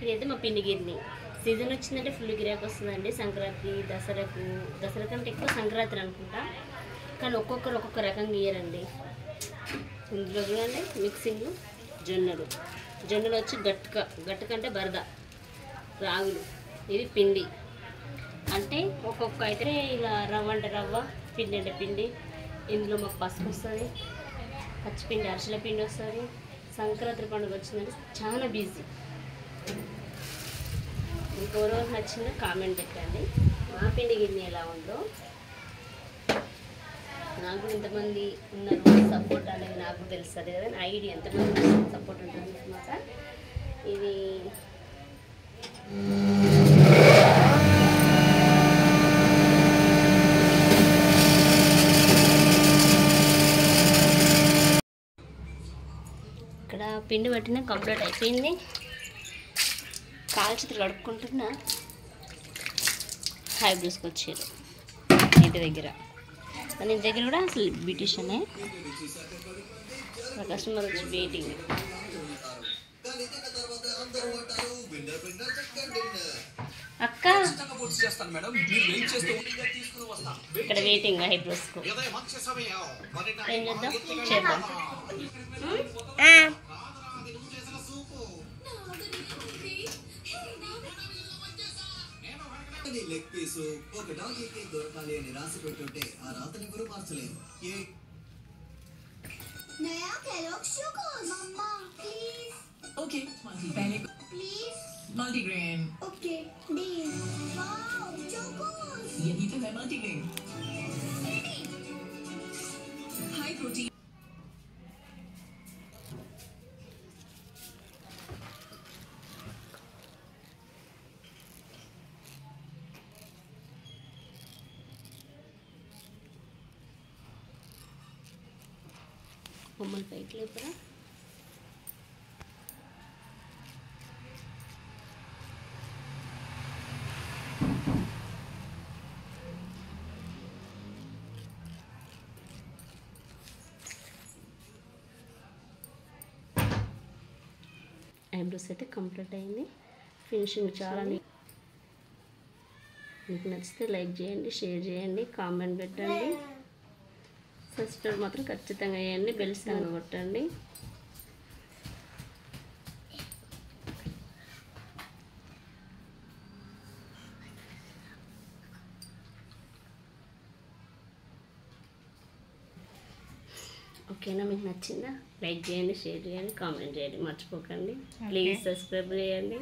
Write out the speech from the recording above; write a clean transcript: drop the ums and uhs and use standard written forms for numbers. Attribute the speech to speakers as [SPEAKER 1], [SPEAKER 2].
[SPEAKER 1] ఇదైతే మా పిండి గిర్ని సీజన్ వచ్చిందంటే ఫుల్ గిరాకీ వస్తుందండి. సంక్రాంతి, దసరా కంటే ఎక్కువ సంక్రాంతి అనుకుంటా. కానీ ఒక్కొక్కరు ఒక్కొక్క రకంగా గీయరండి. ఇందులో చూడండి మిక్సింగ్ జొన్నలు వచ్చి గట్టుక అంటే బరద, రాగులు, ఇది పిండి. అంటే ఒక్కొక్క అయితే ఇలా రవ్వ అంటే రవ్వ, పిండి అంటే పిండి. ఇందులో మాకు పసుపు వస్తుంది, పచ్చిపిండి అరిసెల పిండి వస్తుంది. సంక్రాంతి పండుగ వచ్చిందంటే చాలా బిజీ. ఇంకో రోజు నచ్చిందో కామెంట్ పెట్టండి. మా పిండి గిన్నె ఎలా ఉందో. నాకు ఎంతమంది ఉన్నారు సపోర్ట్ అనేది నాకు తెలుస్తుంది కదా, నా ఐడియా ఎంతమంది సపోర్ట్ ఉంటుంది అనమాట. ఇది ఇక్కడ పిండి పట్టిన కంప్లీట్ అయిపోయింది. కాలు చేతులు కడుక్కుంటున్నా. హైబ్రూస్కి వచ్చారు ఇంటి దగ్గర. మన ఇంటి దగ్గర కూడా అసలు బ్యూటిషియనే. కస్టమర్ వచ్చి వెయిటింగ్. అక్క ఇక్కడ వెయిటింగ్ హైబ్రోస్కు. ఏం చేద్దాం చేద్దాం.
[SPEAKER 2] లెగ్ పీసు ఒక డాగీకి దొరకాలి అని రాసి పెట్టుంటే ఆ రాతని ఎవరు మార్చలేరు.
[SPEAKER 3] नया कैलॉग्स चोकोस मम्मा please
[SPEAKER 4] okay multi
[SPEAKER 3] please
[SPEAKER 4] multigrain
[SPEAKER 3] okay deal wow chocos
[SPEAKER 4] यही तो है मल्टीग्रेन हाई प्रोटीन
[SPEAKER 1] బొమ్మలు పైకి లేపరా. ఐబ్రోస్ అయితే కంప్లీట్ అయింది. ఫినిషింగ్ చాలా మీకు నచ్చితే లైక్ చేయండి, షేర్ చేయండి, కామెంట్ పెట్టండి. సబ్స్క్రైబ్ మాత్రం ఖచ్చితంగా చేయండి. బెల్ సింబల్ కొట్టండి. ఓకేనా? మీకు నచ్చిందా? లైక్ చేయండి, షేర్ చేయండి, కామెంట్ చేయండి, మర్చిపోకండి. ప్లీజ్ సబ్స్క్రైబ్ చేయండి.